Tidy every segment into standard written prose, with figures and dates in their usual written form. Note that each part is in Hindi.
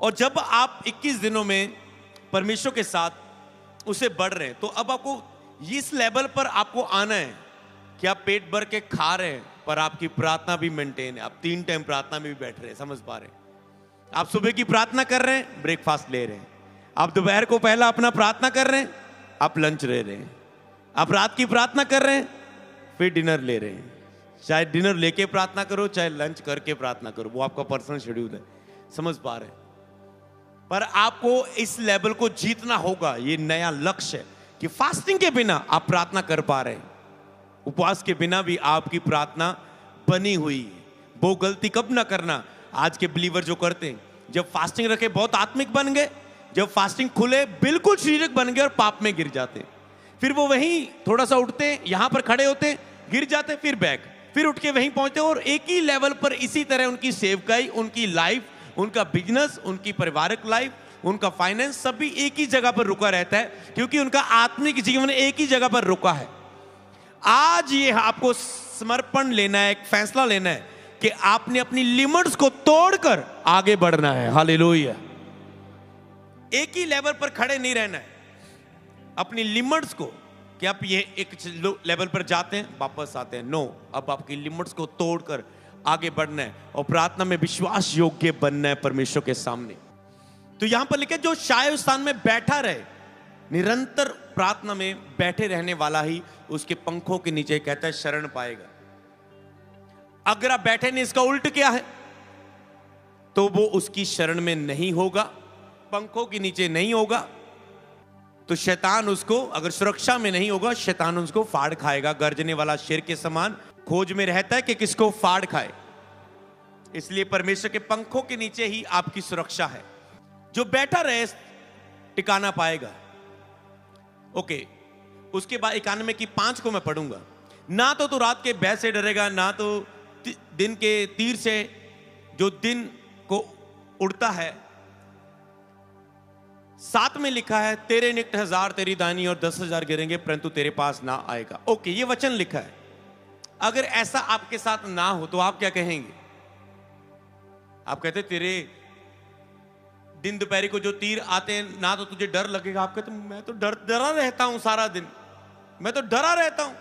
और जब आप 21 दिनों में परमेश्वर के साथ उसे बढ़ रहे हैं, तो अब आपको इस लेवल पर आपको आना है कि आप पेट भर के खा रहे हैं पर आपकी प्रार्थना भी मेंटेन है। आप 3 टाइम प्रार्थना में भी बैठ रहे हैं, समझ पा रहे हैं? आप सुबह की प्रार्थना कर रहे हैं, ब्रेकफास्ट ले रहे हैं। आप दोपहर को पहला अपना प्रार्थना कर रहे हैं, आप लंच ले रहे हैं। आप रात की प्रार्थना कर रहे हैं, फिर डिनर ले रहे हैं। चाहे डिनर लेके प्रार्थना करो, चाहे लंच करके प्रार्थना करो, वो आपका पर्सनल शेड्यूल है, समझ पा रहे हैं? पर आपको इस लेवल को जीतना होगा। ये नया लक्ष्य है कि फास्टिंग के बिना आप प्रार्थना कर पा रहे हैं, उपवास के बिना भी आपकी प्रार्थना बनी हुई है। वो गलती कब ना करना, आज के बिलीवर जो करते हैं, जब फास्टिंग रखे बहुत आत्मिक बन गए, जब फास्टिंग खुले बिल्कुल शारीरिक बन गए और पाप में गिर जाते। फिर वो वहीं थोड़ा सा उठते, यहां पर खड़े होते, गिर जाते, फिर बैक, फिर उठ के वहीं पहुंचते और एक ही लेवल पर इसी तरह उनकी सेवकाई, उनकी लाइफ, उनका बिजनेस, उनकी पारिवारिक लाइफ, उनका फाइनेंस सब भी एक ही जगह पर रुका रहता है, क्योंकि उनका आत्मिक जीवन एक ही जगह पर रुका है। आज ये आपको समर्पण लेना है, एक फैसला लेना है कि आपने अपनी लिमिट्स को तोड़कर आगे बढ़ना है। हालेलुया। एक ही लेवल पर खड़े नहीं रहना है। अपनी लिमिट्स को, कि आप ये एक लेवल पर जाते हैं वापस आते हैं, नो, अब आपकी लिमिट्स को तोड़कर आगे बढ़ना है और प्रार्थना में विश्वास योग्य बनना है परमेश्वर के सामने। तो यहां पर लिखा है, जो शायद स्थान में बैठा रहे, निरंतर प्रार्थना में बैठे रहने वाला ही उसके पंखों के नीचे, कहता है, शरण पाएगा। अगर आप बैठे नहीं, इसका उल्ट क्या है, तो वो उसकी शरण में नहीं होगा, पंखों के नीचे नहीं होगा, तो शैतान उसको, अगर सुरक्षा में नहीं होगा, शैतान उसको फाड़ खाएगा। गर्जने वाला शेर के समान खोज में रहता है कि किसको फाड़ खाए। इसलिए परमेश्वर के पंखों के नीचे ही आपकी सुरक्षा है। जो बैठा रहे टिकाना पाएगा। ओके, उसके बाद 91 की 5 को मैं पढ़ूंगा। ना तो रात के भय से डरेगा, ना तो दिन के तीर से जो दिन को उड़ता है। 7 में लिखा है, तेरे निकट 1000 तेरी दाहिनी और 10,000 गिरेंगे परंतु तेरे पास ना आएगा। ओके, ये वचन लिखा है। अगर ऐसा आपके साथ ना हो तो आप क्या कहेंगे? आप कहते तेरे दिन दोपहर को जो तीर आते हैं, ना तो तुझे डर लगेगा। आप कहते मैं तो डरा रहता हूं सारा दिन, मैं तो डरा रहता हूं,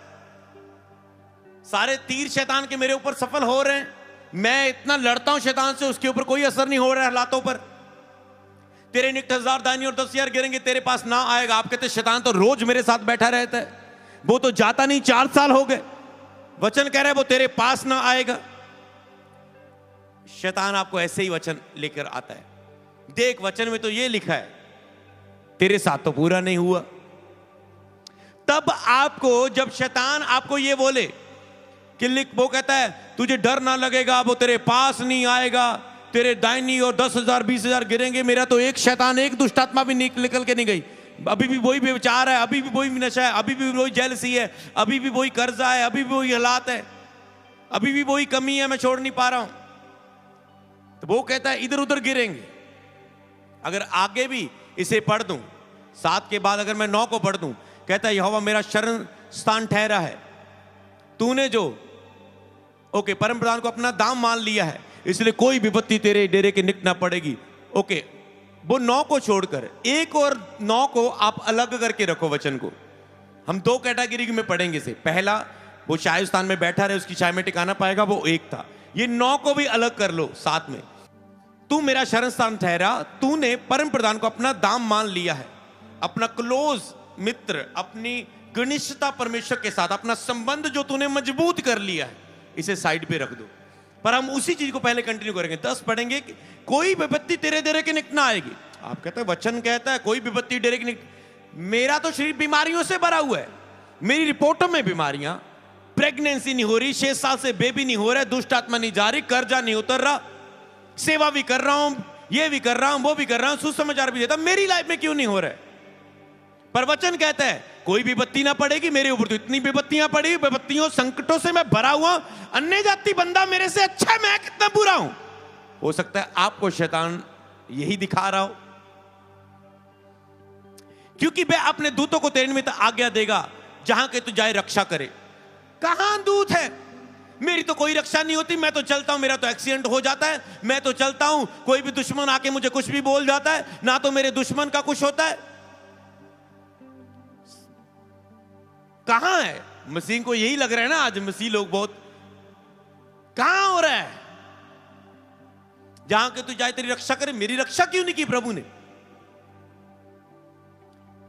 सारे तीर शैतान के मेरे ऊपर सफल हो रहे हैं, मैं इतना लड़ता हूं शैतान से, उसके ऊपर कोई असर नहीं हो रहा है हालातों पर। तेरे निकट 1000 दाहिनी और 10,000 गिरेंगे, तेरे पास ना आएगा। आप कहते शैतान तो रोज मेरे साथ बैठा रहता है, वो तो जाता नहीं, 4 साल हो गए। वचन कह रहा है वो तेरे पास ना आएगा। शैतान आपको ऐसे ही वचन लेकर आता है। देख, वचन में तो ये लिखा है, तेरे साथ तो पूरा नहीं हुआ। तब आपको, जब शैतान आपको ये बोले कि लिख, वो कहता है तुझे डर ना लगेगा, वो तेरे पास नहीं आएगा, तेरे दाहिनी और 10,000 20,000 गिरेंगे। मेरा तो एक शैतान, एक दुष्ट आत्मा भी निकल के नहीं गई, अभी भी वही विचार है, अभी भी वही नशा है, अभी भी वही जेलसी है, अभी भी वही कर्जा है, अभी भी वही हालात है, अभी भी वही कमी है, मैं छोड़ नहीं पा रहा हूं। तो वो कहता है इधर उधर गिरेंगे। अगर आगे भी इसे पढ़ दूं, 7 के बाद अगर मैं 9 को पढ़ दूं, कहता है यहोवा मेरा शरण स्थान ठहरा है, तूने जो ओके परम प्रधान को अपना दाम मान लिया है, इसलिए कोई विपत्ति तेरे डेरे के निकट ना पड़ेगी। ओके, वो 9 को छोड़कर 1 और 9 को आप अलग करके रखो वचन को। हम 2 कैटेगरी में पढ़ेंगे इसे। पहला, वो शायद स्थान में बैठा रहे, उसकी छाया में टिकाना पाएगा, वो 1 था। ये 9 को भी अलग कर लो। 7 में, तू मेरा शरण स्थान ठहरा, तूने परम प्रधान को अपना दाम मान लिया है, अपना क्लोज मित्र, अपनी घनिष्ठता परमेश्वर के साथ, अपना संबंध जो तूने मजबूत कर लिया है, इसे साइड पे रख दो। पर हम उसी चीज को पहले कंटिन्यू करेंगे। 10 पढ़ेंगे कि कोई विपत्ति तेरे डेरे के निकट ना आएगी। आप कहते हैं वचन कहता है कोई विपत्ति डेरे के निकट, मेरा तो शरीर बीमारियों से भरा हुआ है, मेरी रिपोर्टों में बीमारियां, प्रेगनेंसी नहीं हो रही, 6 साल से बेबी नहीं हो रहा है, दुष्ट आत्मा नहीं जा रही, कर्जा नहीं उतर रहा, सेवा भी कर रहा हूं, ये भी कर रहा हूं, वो भी कर रहा हूं, सुसमाचार भी देता, मेरी लाइफ में क्यों नहीं हो रहा है? पर वचन कहता है कोई विपत्ति ना पड़ेगी। मेरे ऊपर तो इतनी विपत्तियां पड़ी, विपत्तियों संकटों से मैं भरा हुआ, अन्य जाति बंदा मेरे से अच्छा, मैं कितना बुरा हूं। हो सकता है आपको शैतान यही दिखा रहा हो, क्योंकि वह अपने दूतों को तेरे निमित्त आज्ञा देगा, जहां के तू जाए रक्षा करे। कहां दूत है? मेरी तो कोई रक्षा नहीं होती, मैं तो चलता हूं, मेरा तो एक्सीडेंट हो जाता है, मैं तो चलता हूं, कोई भी दुश्मन आके मुझे कुछ भी बोल जाता है, ना तो मेरे दुश्मन का कुछ होता है। कहां है मसीह को? यही लग रहा है ना आज मसीह लोग बहुत, कहां हो रहा है? जहां के तू जाए तेरी रक्षा करे, मेरी रक्षा क्यों नहीं की प्रभु ने?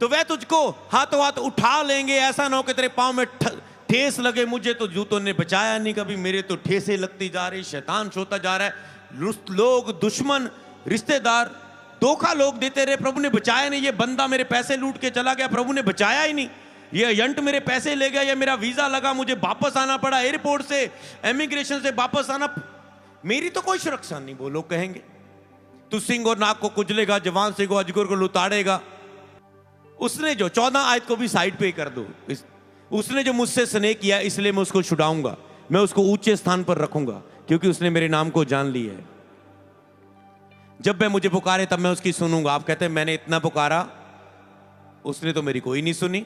तो वह तुझको हाथों हाथ उठा लेंगे, ऐसा ना हो कि तेरे पांव में ठेस लगे। मुझे तो जूतों ने बचाया नहीं कभी, मेरे तो ठेसे लगती जा रही, शैतान सोता जा रहा है, लोग, दुश्मन, रिश्तेदार धोखा लोग देते रहे, प्रभु ने बचाया नहीं। ये बंदा मेरे पैसे लूट के चला गया, प्रभु ने बचाया ही नहीं। ये एजेंट मेरे पैसे ले गया, या मेरा वीजा लगा, मुझे वापस आना पड़ा एयरपोर्ट से, इमिग्रेशन से वापस आना, मेरी तो कोई सुरक्षा नहीं। वो लोग कहेंगे तू सिंह और नाग को कुचलेगा, जवान सिंह को अजगर को लुताड़ेगा। उसने जो 14 आयत को भी साइड पे कर दो, उसने जो मुझसे स्नेह किया इसलिए मैं उसको छुड़ाऊंगा, मैं उसको ऊंचे स्थान पर रखूंगा, क्योंकि उसने मेरे नाम को जान लिया है। जब वह मुझे पुकारे तब मैं उसकी सुनूंगा। आप कहते हैं मैंने इतना पुकारा, उसने तो मेरी कोई नहीं सुनी।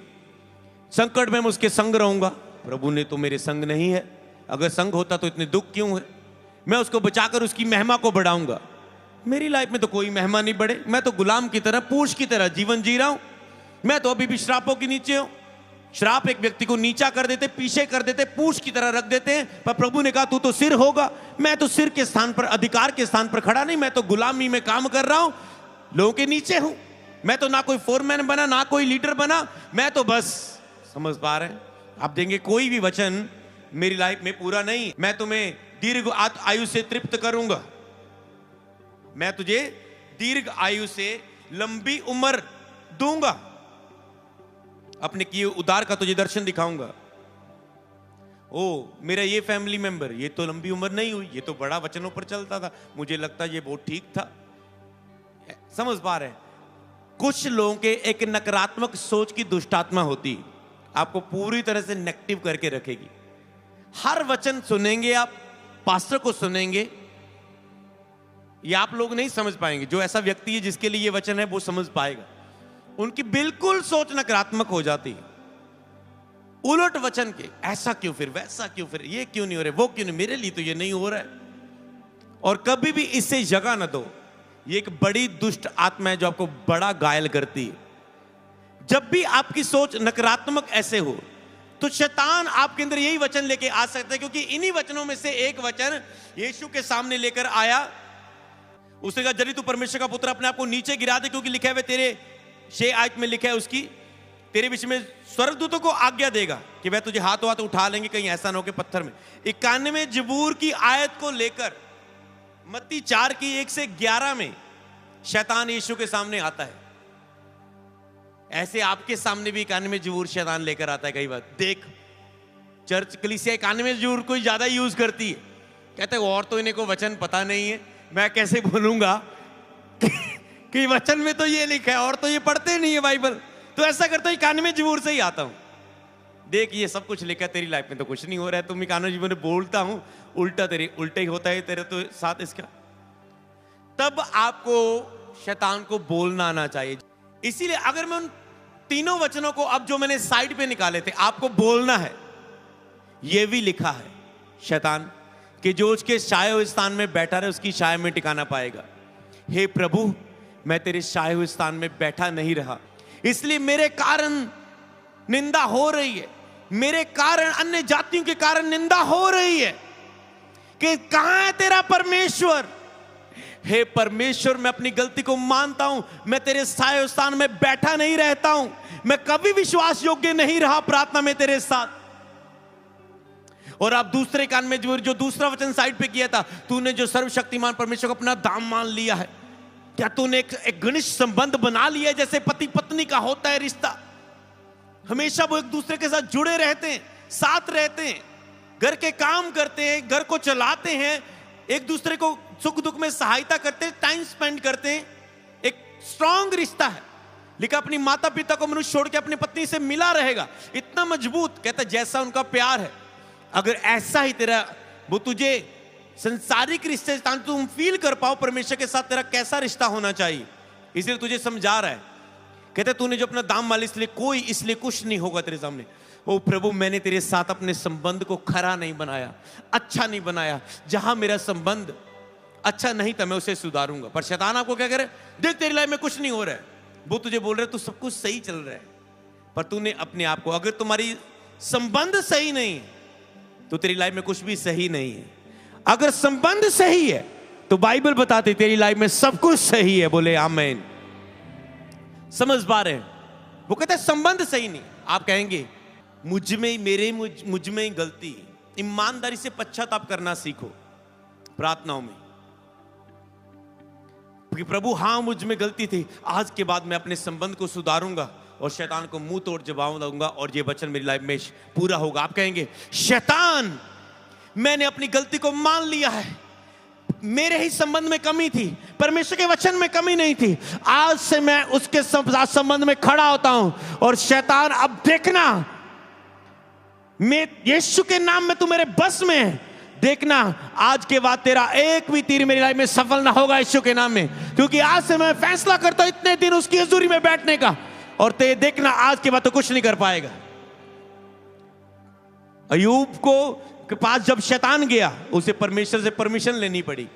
संकट में मैं उसके संग रहूंगा, प्रभु ने तो मेरे संग नहीं है। अगर संग होता तो इतने दुख क्यों है? मैं उसको बचाकर उसकी महिमा को बढ़ाऊंगा। मेरी लाइफ में तो कोई महिमा नहीं बढ़े, मैं तो गुलाम की तरह, पूछ की तरह जीवन जी रहा हूं। मैं तो अभी भी श्रापों के नीचे हूं। श्राप एक व्यक्ति को नीचा कर देते, पीछे कर देते, पूछ की तरह रख देते हैं, पर प्रभु ने कहा तू तो सिर होगा। मैं तो सिर के स्थान पर, अधिकार के स्थान पर खड़ा नहीं, मैं तो गुलामी में काम कर रहा हूं, लोगों के नीचे हूं। मैं तो ना कोई फोरमैन बना, ना कोई लीडर बना, मैं तो बस, समझ पा रहे हैं आप? देंगे कोई भी वचन मेरी लाइफ में पूरा नहीं। मैं तुम्हें दीर्घ आयु से तृप्त करूंगा, मैं तुझे दीर्घ आयु से लंबी उम्र दूंगा, अपने किए उद्धार का तुझे दर्शन दिखाऊंगा। ओ मेरा ये फैमिली मेंबर, ये तो लंबी उम्र नहीं हुई, ये तो बड़ा वचनों पर चलता था, मुझे लगता ये बहुत ठीक था। समझ पा रहे हैं? कुछ लोगों के एक नकारात्मक सोच की दुष्टात्मा होती, आपको पूरी तरह से नेगेटिव करके रखेगी। हर वचन सुनेंगे आप, पास्टर को सुनेंगे, ये आप लोग नहीं समझ पाएंगे। जो ऐसा व्यक्ति है जिसके लिए ये वचन है वो समझ पाएगा। उनकी बिल्कुल सोच नकारात्मक हो जाती है, उलट वचन के। ऐसा क्यों फिर, वैसा क्यों फिर, ये क्यों नहीं हो रहा, वो क्यों नहीं, मेरे लिए तो ये नहीं हो रहा है। और कभी भी इससे जगह ना दो। ये एक बड़ी दुष्ट आत्मा है जो आपको बड़ा घायल करती है। जब भी आपकी सोच नकारात्मक ऐसे हो तो शैतान आपके अंदर यही वचन लेके आ सकता है, क्योंकि इन्हीं वचनों में से एक वचन यीशु के सामने लेकर आया। उसने कहा यदि तू परमेश्वर का पुत्र अपने आप को नीचे गिरा दे, क्योंकि लिखा है तेरे 6 आयत में लिखा है उसकी, तेरे विषय में स्वर्गदूतों को आज्ञा देगा कि वह तुझे हाथों हाथ उठा लेंगे, कहीं ऐसा ना हो कि पत्थर में। 91 जबूर की आयत को लेकर मत्ती 4 की 1 से 11 में शैतान यीशु के सामने आता है। ऐसे आपके सामने भी 91 जबूर शैतान लेकर आता है। कई बार देख चर्च कलीसिया 91 जबूर को ज्यादा यूज करती है। कहते हैं और तो इन्हें को वचन पता नहीं है, मैं कैसे बोलूंगा कि वचन में तो ये लिखा है, और तो ये पढ़ते नहीं है बाइबल। तो ऐसा करता हूं 91 जबूर से ही आता हूं। देख ये सब कुछ लिखा है, तेरी लाइफ में तो कुछ नहीं हो रहा है। तुम 91 जबूर में बोलता हूं, उल्टा तेरे उल्टा ही होता है तेरे तो साथ इसका। तब आपको शैतान को बोलना आना चाहिए। इसीलिए अगर मैं उन तीनों वचनों को अब जो मैंने साइड पे निकाले थे, आपको बोलना है। यह भी लिखा है शैतान कि जो उसके छाए हुए स्थान में बैठा रहे उसकी छाया में टिकाना पाएगा। हे प्रभु, मैं तेरे छाए हुए स्थान में बैठा नहीं रहा, इसलिए मेरे कारण निंदा हो रही है, मेरे कारण अन्य जातियों के कारण निंदा हो रही है कि कहां है तेरा परमेश्वर। हे परमेश्वर, मैं अपनी गलती को मानता हूं, मैं तेरे छाए स्थान में बैठा नहीं रहता हूं, मैं कभी विश्वास योग्य नहीं रहा प्रार्थना में तेरे साथ। और आप दूसरे कान में जो दूसरा वचन साइड पे किया था, तूने जो सर्वशक्तिमान परमेश्वर को अपना दाम मान लिया है, क्या तूने एक घनिष्ठ संबंध बना लिया है, जैसे पति पत्नी का होता है रिश्ता। हमेशा वो एक दूसरे के साथ जुड़े रहते हैं, साथ रहते हैं, घर के काम करते हैं, घर को चलाते हैं, एक दूसरे को सुख दुख में सहायता करते हैं, टाइम स्पेंड करते हैं। एक स्ट्रांग रिश्ता है। लिखा अपनी माता पिता को मनुष्य छोड़ के अपनी पत्नी से मिला रहेगा, इतना मजबूत। कहता जैसा उनका प्यार है, अगर ऐसा ही तेरा वो तुझे संसारिक रिश्ते तुम फील कर पाओ परमेश्वर के साथ, तेरा कैसा रिश्ता होना चाहिए, इसलिए तुझे समझा रहा है। कहते तूने जो अपना दाम माल, इसलिए कुछ नहीं होगा तेरे सामने। ओ प्रभु, मैंने तेरे साथ अपने संबंध को खरा नहीं बनाया, अच्छा नहीं बनाया। जहां मेरा संबंध अच्छा नहीं था मैं उसे सुधारूंगा। पर शैतान आपको क्या करे, देख तेरी लाइफ में कुछ नहीं हो रहा है, वो तुझे बोल रहा है तू सब कुछ सही चल रहा है, पर तूने अपने आप को, अगर तुम्हारी संबंध सही नहीं है तो तेरी लाइफ में कुछ भी सही नहीं है। अगर संबंध सही है तो बाइबल बताती तेरी लाइफ में सब कुछ सही है। बोले आमीन। समझ पा रहे हैं? वो कहते हैं संबंध सही नहीं। आप कहेंगे मुझ में ही गलती। ईमानदारी से पश्चाताप करना सीखो प्रार्थनाओं में कि प्रभु हाँ मुझ में गलती थी, आज के बाद मैं अपने संबंध को सुधारूंगा और शैतान को मुंह तोड़ जवाब दूंगा और ये वचन मेरी लाइफ में पूरा होगा। आप कहेंगे शैतान, मैंने अपनी गलती को मान लिया है, मेरे ही संबंध में कमी थी, परमेश्वर के वचन में कमी नहीं थी, आज से मैं उसके साथ संबंध में खड़ा होता हूं और शैतान अब देखना, मैं यीशु के नाम में तू मेरे बस में है, देखना आज के बाद तेरा एक भी तीर मेरी लाइफ में सफल ना होगा यीशु के नाम में, क्योंकि आज से मैं फैसला करता हूं इतने दिन उसकी हजूरी में बैठने का, और ते देखना आज के बाद तो कुछ नहीं कर पाएगा। अय्यूब को के पास जब शैतान गया, उसे परमेश्वर से परमिशन लेनी पड़ी।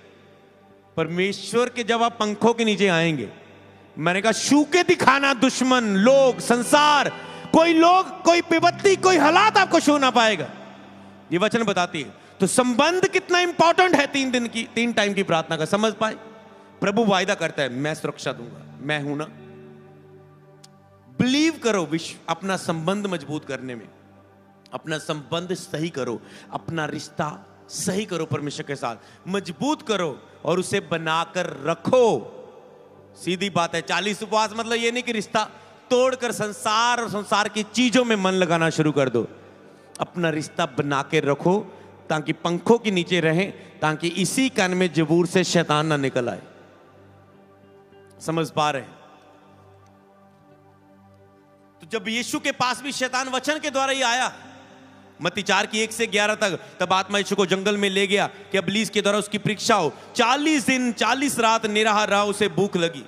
परमेश्वर के जब आप पंखों के नीचे आएंगे, मैंने कहा छू के दिखाना, दुश्मन, लोग, संसार, कोई लोग, कोई विपत्ति, कोई हालात आपको छू ना पाएगा। ये वचन बताती है। तो संबंध कितना इंपॉर्टेंट है 3 टाइम की प्रार्थना का, समझ पाए? प्रभु वायदा करता है मैं सुरक्षा दूंगा, मैं हूं ना। बिलीव करो, अपना संबंध मजबूत करने में, अपना संबंध सही करो, अपना रिश्ता सही करो, परमेश्वर के साथ मजबूत करो और उसे बनाकर रखो। सीधी बात है। 40 उपवास मतलब ये नहीं कि रिश्ता तोड़कर संसार और संसार की चीजों में मन लगाना शुरू कर दो। अपना रिश्ता बना के रखो ताकि पंखों के नीचे रहे, ताकि इसी कान में जबूर से शैतान ना निकल आए। समझ पा रहे हैं? तो जब यीशु के पास भी शैतान वचन के द्वारा ही आया, मत्ती 4 की 1 से 11 तक, तब आत्मा यीशु को जंगल में ले गया कि इब्लीस के द्वारा उसकी परीक्षा हो। 40 दिन 40 रात निराहार रहा, उसे भूख लगी।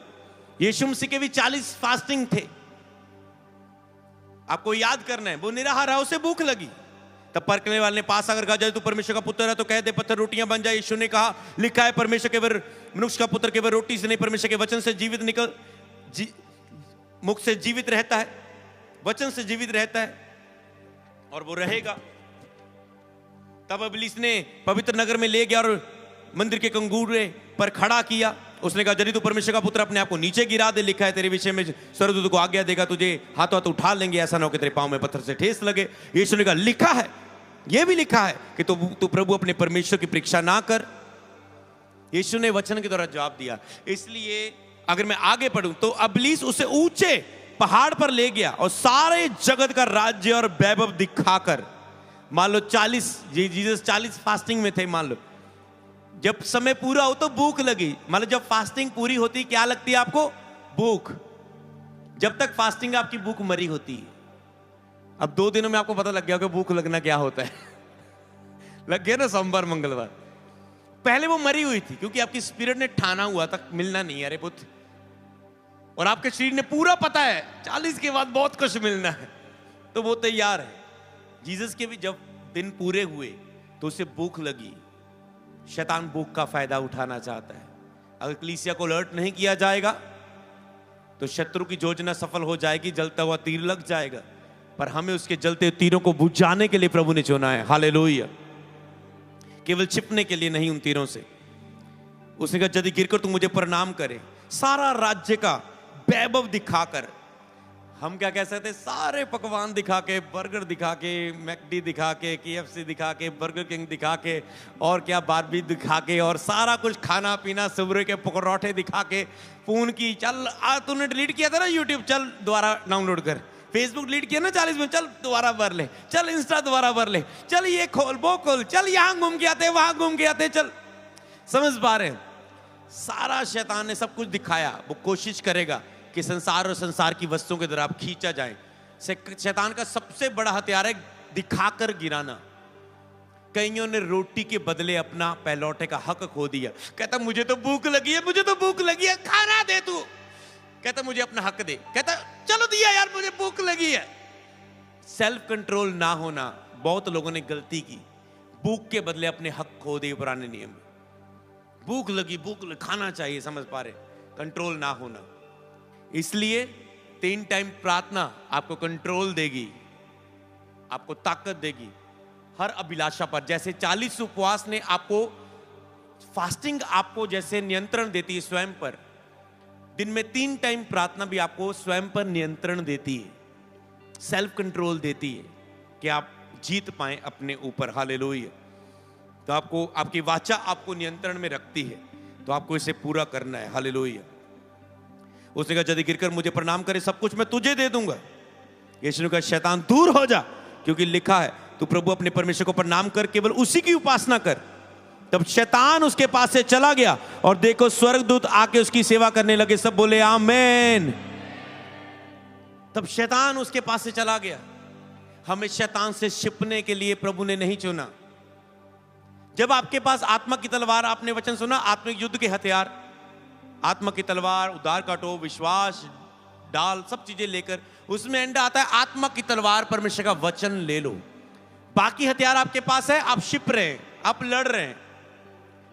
यीशु मसीह के भी 40 फास्टिंग थे, आपको याद करना है। वो निराहार रहा, उसे भूख लगी। तब परखने वाले ने पास आकर कहा, यदि तू परमेश्वर का पुत्र है तो कह दे पत्थर रोटियां बन जाए। यीशु ने कहा, लिखा है परमेश्वर केवल मनुष्य का पुत्र केवल रोटी से नहीं, परमेश्वर के वचन से मुख से जीवित रहता है, वचन से जीवित रहता है और वो रहेगा। तब इब्लीस ने पवित्र नगर में ले गया और मंदिर के कंगूरे पर खड़ा किया। उसने कहा, यदि तू परमेश्वर का पुत्र अपने आप को नीचे गिरा दे, लिखा है तेरे विषय में स्वर्गदूत को आज्ञा देगा, तुझे हाथों हाथ उठा लेंगे, ऐसा ना हो कि तेरे पांव में पत्थर से ठेस लगे। यीशु ने कहा, लिखा है, यह भी लिखा है कि तू प्रभु अपने परमेश्वर की परीक्षा ना कर। यीशु ने वचन के द्वारा जवाब दिया। इसलिए अगर मैं आगे पढ़ूं तो इब्लीस उसे ऊंचे पहाड़ पर ले गया और सारे जगत का राज्य और वैभव दिखाकर, मान लो 40 फास्टिंग में थे, मान लो जब समय पूरा हो तो भूख लगी। मतलब जब फास्टिंग पूरी होती क्या लगती है आपको? भूख। जब तक फास्टिंग आपकी भूख मरी होती है। अब 2 दिनों में आपको पता लग गया कि भूख लगना क्या होता है। लग गया ना सोमवार मंगलवार। पहले वो मरी हुई थी क्योंकि आपकी स्पिरिट ने ठाना हुआ था मिलना नहीं है, अरे पुत्र, और आपके शरीर ने पूरा पता है 40 के बाद बहुत कुछ मिलना है, तो वो तैयार है। जीसस के भी जब दिन पूरे हुए तो उसे भूख लगी। शैतान भूख का फायदा उठाना चाहता है। अगर कलीसिया को अलर्ट नहीं किया जाएगा तो शत्रु की योजना सफल हो जाएगी, जलता हुआ तीर लग जाएगा। पर हमें उसके जलते तीरों को बुझाने के लिए प्रभु ने चुना है। हालेलुया। केवल छिपने के लिए नहीं उन तीरों से। उसने कहा, यदि गिरकर तू मुझे प्रणाम करे, सारा राज्य का वैभव दिखाकर, हम क्या कह सकते हैं, सारे पकवान दिखा के, बर्गर दिखा के, मैकडी दिखा के, KFC दिखा के, बर्गर किंग दिखा के, और क्या बारबी दिखा के, और सारा कुछ खाना पीना, सुबह के पकौड़े दिखा के, फोन की, चल तूने डिलीट किया था ना यूट्यूब, चल दोबारा डाउनलोड कर। फेसबुक डिलीट किया ना 40 में, चल दोबारा भर ले। चल इंस्टा दोबारा भर ले। चल ये खोल वो खोल, चल यहां घूम के आते, वहां घूम के आते, चल। समझ पा रहे हैं? सारा शैतान ने सब कुछ दिखाया। वो कोशिश करेगा कि संसार और संसार की वस्तुओं के द्वारा आप खींचा जाए। शैतान का सबसे बड़ा हथियार है दिखाकर गिराना। कईयों ने रोटी के बदले अपना पहलौठे का हक खो दिया। कहता मुझे तो भूख लगी है, मुझे तो भूख लगी है, खाना दे तू। कहता मुझे अपना हक दे। कहता चलो दिया यार, मुझे भूख लगी है। सेल्फ कंट्रोल ना होना, बहुत लोगों ने गलती की, भूख के बदले अपने हक खो दिए पुराने नियम में। भूख लगी खाना चाहिए, समझ पा रहे, कंट्रोल ना होना। इसलिए 3 टाइम प्रार्थना आपको कंट्रोल देगी, आपको ताकत देगी हर अभिलाषा पर। जैसे 40 उपवास ने आपको, फास्टिंग आपको जैसे नियंत्रण देती है स्वयं पर, दिन में 3 टाइम प्रार्थना भी आपको स्वयं पर नियंत्रण देती है, सेल्फ कंट्रोल देती है कि आप जीत पाए अपने ऊपर। हालेलुया। तो आपको, आपकी वाचा आपको नियंत्रण में रखती है, तो आपको इसे पूरा करना है। हालेलुया। उसने कहा यदि गिरकर मुझे प्रणाम करे सब कुछ मैं तुझे दे दूंगा। यीशु ने कहा शैतान दूर हो जा, क्योंकि लिखा है तू प्रभु अपने परमेश्वर को प्रणाम कर, केवल उसी की उपासना कर। तब शैतान उसके पास से चला गया और देखो स्वर्गदूत आके उसकी सेवा करने लगे। सब बोले आमीन। तब शैतान उसके पास से चला गया। हमें शैतान से छिपने के लिए प्रभु ने नहीं चुना। जब आपके पास आत्मा की तलवार, आपने वचन सुना, आत्मिक युद्ध के हथियार, आत्मा की तलवार, उद्धार काटो, विश्वास डाल, सब चीजें लेकर उसमें एंड आता है आत्मा की तलवार, परमेश्वर का वचन ले लो। बाकी हथियार आपके पास है, आप छिप रहे हैं, आप लड़ रहे हैं,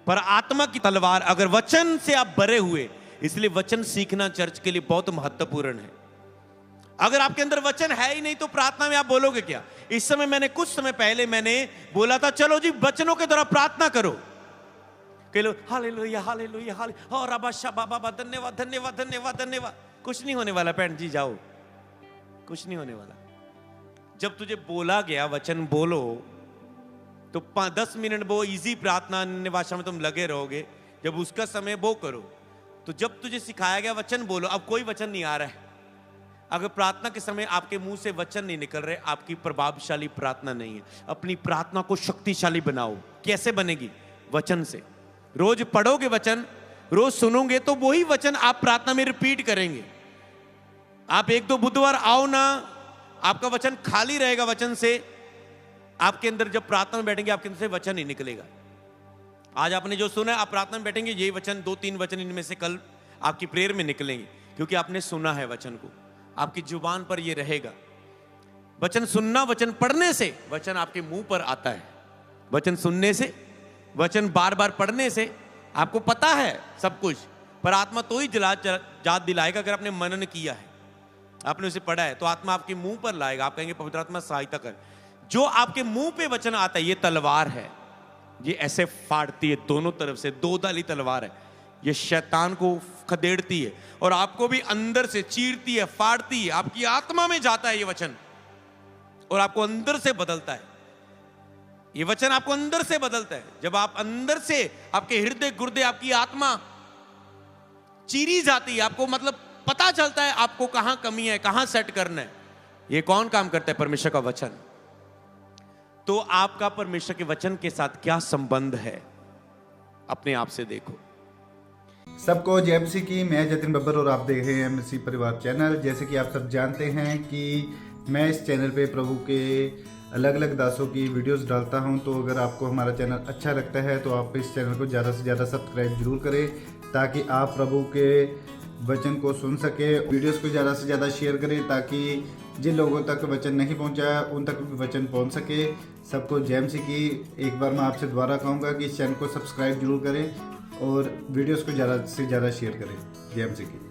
पर आत्मा की तलवार अगर वचन से आप भरे हुए, इसलिए वचन सीखना चर्च के लिए बहुत महत्वपूर्ण है। अगर आपके अंदर वचन है ही नहीं तो प्रार्थना में आप बोलोगे क्या? इस समय मैंने, कुछ समय पहले मैंने बोला था चलो जी वचनों के द्वारा प्रार्थना करो। कह लो हालेलुया हालेलुया हालेलुया, और रबा शबा बाबा, धन्यवाद धन्यवाद धन्यवाद धन्यवाद। कुछ नहीं होने वाला बहन जी, जाओ, कुछ नहीं होने वाला। जब तुझे बोला गया वचन बोलो तो 10 मिनट वो इजी प्रार्थना अन्य भाषा में तुम लगे रहोगे। जब उसका समय वो करो, तो जब तुझे सिखाया गया वचन बोलो, अब कोई वचन नहीं आ रहा है, अगर प्रार्थना के समय आपके मुंह से वचन नहीं निकल रहे, आपकी प्रभावशाली प्रार्थना नहीं है। अपनी प्रार्थना को शक्तिशाली बनाओ। कैसे बनेगी? वचन से। रोज पढ़ोगे वचन, रोज सुनोगे, तो वही वचन आप प्रार्थना में रिपीट करेंगे। आप 1-2 बुधवार आओ ना, आपका वचन खाली रहेगा वचन से, आपके अंदर जब प्रार्थना में बैठेंगे आपके अंदर से वचन ही निकलेगा। आज आपने जो सुना है, आप प्रार्थना में बैठेंगे, यही वचन 2-3 वचन इनमें से कल आपकी प्रेयर में निकलेंगे, क्योंकि आपने सुना है वचन को, आपकी जुबान पर ये रहेगा। वचन सुनना, वचन पढ़ने से वचन आपके मुंह पर आता है। वचन सुनने से, वचन बार बार पढ़ने से आपको पता है सब कुछ, पर आत्मा तो ही याद दिलाएगा अगर आपने मनन किया है, आपने उसे पढ़ा है, तो आत्मा आपके मुंह पर लाएगा। आप कहेंगे पवित्र आत्मा सहायता कर। जो आपके मुंह पे वचन आता है, ये तलवार है, ये ऐसे फाड़ती है दोनों तरफ से, 2 धारी तलवार है। ये शैतान को खदेड़ती है और आपको भी अंदर से चीरती है, फाड़ती है। आपकी आत्मा में जाता है ये वचन और आपको अंदर से बदलता है। ये वचन आपको अंदर से बदलता है। जब आप अंदर से, आपके हृदय गुर्दे, आपकी आत्मा चीरी जाती है, आपको मतलब पता चलता है आपको कहां कमी है, कहां सेट करना है। ये कौन काम करता है? परमेश्वर का वचन। तो आपका परमेश्वर के वचन के साथ क्या संबंध है, अपने आप से देखो। सबको जय मसीह की। मैं जतिन बब्बर और आप देख रहे हैं मसीह परिवार चैनल। जैसे कि आप सब जानते हैं कि मैं इस चैनल पे प्रभु के अलग अलग दासों की वीडियोस डालता हूं, तो अगर आपको हमारा चैनल अच्छा लगता है तो आप इस चैनल को ज़्यादा से ज़्यादा सब्सक्राइब जरूर करें, ताकि आप प्रभु के वचन को सुन सके। वीडियोस को ज़्यादा से ज़्यादा शेयर करें, ताकि जिन लोगों तक वचन नहीं पहुंचा उन तक भी वचन पहुंच सके। सबको जय मसीह की। एक बार मैं आपसे दोबारा कहूँगा कि इस चैनल को सब्सक्राइब जरूर करें और वीडियोस को ज़्यादा से ज़्यादा शेयर करें। जय मसीह की।